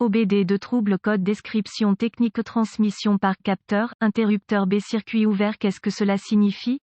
OBD2 trouble code description technique transmission par capteur, interrupteur B circuit ouvert. Qu'est-ce que cela signifie?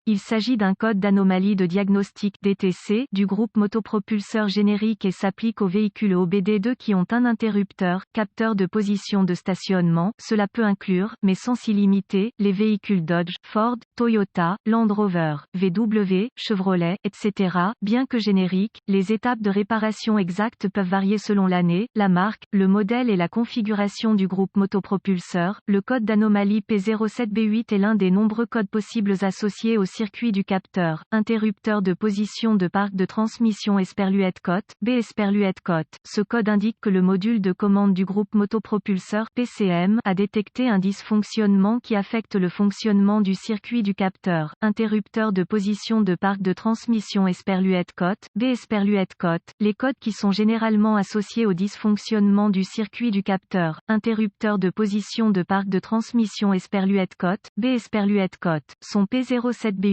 Il s'agit d'un code d'anomalie de diagnostic DTC du groupe motopropulseur générique et s'applique aux véhicules OBD2 qui ont un interrupteur, capteur de position de stationnement. Cela peut inclure, mais sans s'y limiter, les véhicules Dodge, Ford, Toyota, Land Rover, VW, Chevrolet, etc. Bien que génériques, les étapes de réparation exactes peuvent varier selon l'année, la marque, le modèle et la configuration du groupe motopropulseur. Le code d'anomalie P07B8 est l'un des nombreux codes possibles associés au circuit du capteur, interrupteur de position de parc de transmission Esperluette-Cote, B Esperluette-Cote. Ce code indique que le module de commande du groupe motopropulseur PCM a détecté un dysfonctionnement qui affecte le fonctionnement du circuit du capteur, interrupteur de position de parc de transmission Esperluette-Cote, B Esperluette-Cote. Les codes qui sont généralement associés au dysfonctionnement du circuit du capteur, interrupteur de position de parc de transmission Esperluette-Cote, B Esperluette-Cote, sont P07B8,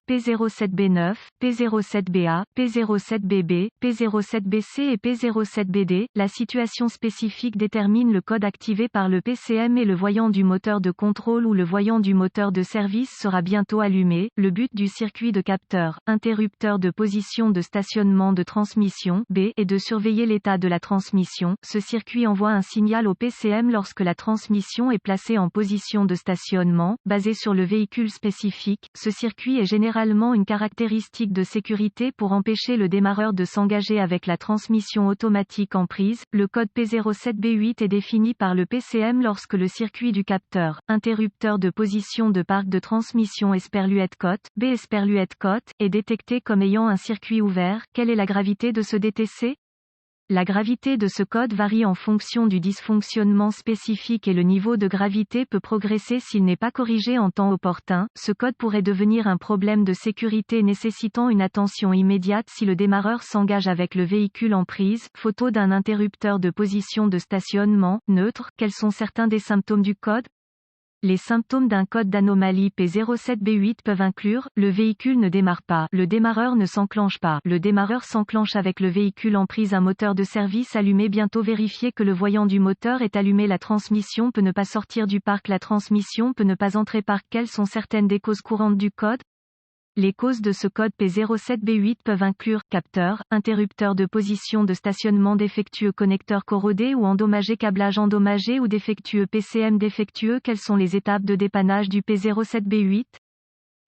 P07B9, P07BA, P07BB, P07BC et P07BD. La situation spécifique détermine le code activé par le PCM et le voyant du moteur de contrôle ou le voyant du moteur de service sera bientôt allumé. Le but du circuit de capteur, interrupteur de position de stationnement de transmission B est de surveiller l'état de la transmission. Ce circuit envoie un signal au PCM lorsque la transmission est placée en position de stationnement, basé sur le véhicule spécifique. Ce circuit est généralement une caractéristique de sécurité pour empêcher le démarreur de s'engager avec la transmission automatique en prise. Le code P07B8 est défini par le PCM lorsque le circuit du capteur, interrupteur de position de parc de transmission Esperluette-Cote, B Esperluette-Cote, est détecté comme ayant un circuit ouvert. Quelle est la gravité de ce DTC? La gravité de ce code varie en fonction du dysfonctionnement spécifique et le niveau de gravité peut progresser s'il n'est pas corrigé en temps opportun. Ce code pourrait devenir un problème de sécurité nécessitant une attention immédiate si le démarreur s'engage avec le véhicule en prise. Photo d'un interrupteur de position de stationnement neutre. Quels sont certains des symptômes du code? Les symptômes d'un code d'anomalie P07B8 peuvent inclure, le véhicule ne démarre pas, le démarreur ne s'enclenche pas, le démarreur s'enclenche avec le véhicule en prise, un moteur de service allumé, bientôt vérifier que le voyant du moteur est allumé, la transmission peut ne pas sortir du parc, la transmission peut ne pas entrer parc. Quelles sont certaines des causes courantes du code? Les causes de ce code P07B8 peuvent inclure capteur, interrupteur de position de stationnement défectueux, connecteur corrodé ou endommagé, câblage endommagé ou défectueux, PCM défectueux. Quelles sont les étapes de dépannage du P07B8?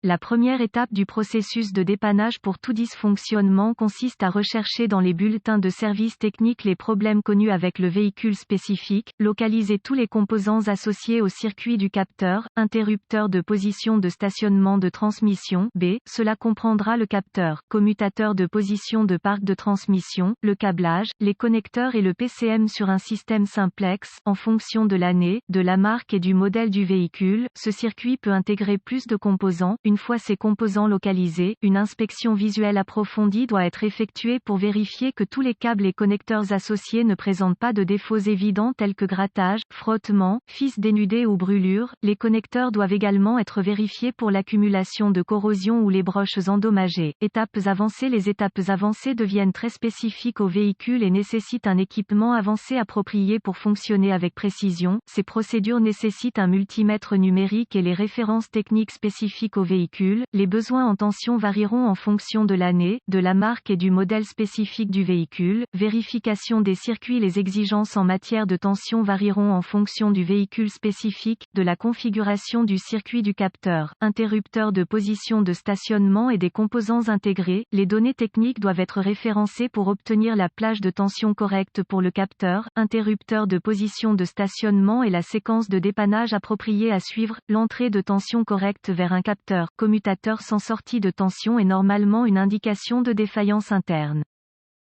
La première étape du processus de dépannage pour tout dysfonctionnement consiste à rechercher dans les bulletins de service technique les problèmes connus avec le véhicule spécifique, localiser tous les composants associés au circuit du capteur, interrupteur de position de stationnement de transmission B. Cela comprendra le capteur, commutateur de position de parc de transmission, le câblage, les connecteurs et le PCM sur un système simplex. En fonction de l'année, de la marque et du modèle du véhicule, ce circuit peut intégrer plus de composants. Une fois ces composants localisés, une inspection visuelle approfondie doit être effectuée pour vérifier que tous les câbles et connecteurs associés ne présentent pas de défauts évidents tels que grattage, frottement, fils dénudés ou brûlures. Les connecteurs doivent également être vérifiés pour l'accumulation de corrosion ou les broches endommagées. Étapes avancées. Les étapes avancées deviennent très spécifiques au véhicule et nécessitent un équipement avancé approprié pour fonctionner avec précision. Ces procédures nécessitent un multimètre numérique et les références techniques spécifiques au véhicule. Les besoins en tension varieront en fonction de l'année, de la marque et du modèle spécifique du véhicule. Vérification des circuits. Les exigences en matière de tension varieront en fonction du véhicule spécifique, de la configuration du circuit du capteur, interrupteur de position de stationnement et des composants intégrés. Les données techniques doivent être référencées pour obtenir la plage de tension correcte pour le capteur, interrupteur de position de stationnement et la séquence de dépannage appropriée à suivre. L'entrée de tension correcte vers un capteur, commutateur sans sortie de tension est normalement une indication de défaillance interne.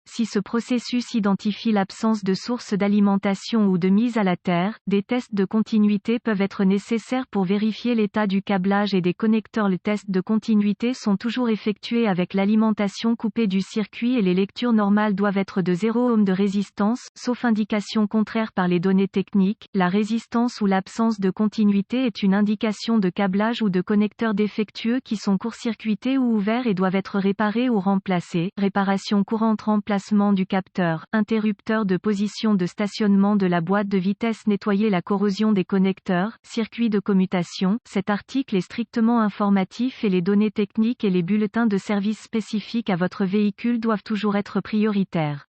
Si ce processus identifie l'absence de source d'alimentation ou de mise à la terre, des tests de continuité peuvent être nécessaires pour vérifier l'état du câblage et des connecteurs. Les tests de continuité sont toujours effectués avec l'alimentation coupée du circuit et les lectures normales doivent être de 0 ohm de résistance, sauf indication contraire par les données techniques. La résistance ou l'absence de continuité est une indication de câblage ou de connecteurs défectueux qui sont court-circuités ou ouverts et doivent être réparés ou remplacés. Réparation courante, remplacement d'emplacement du capteur, interrupteur de position de stationnement de la boîte de vitesse, nettoyer la corrosion des connecteurs, circuit de commutation. Cet article est strictement informatif et les données techniques et les bulletins de service spécifiques à votre véhicule doivent toujours être prioritaires.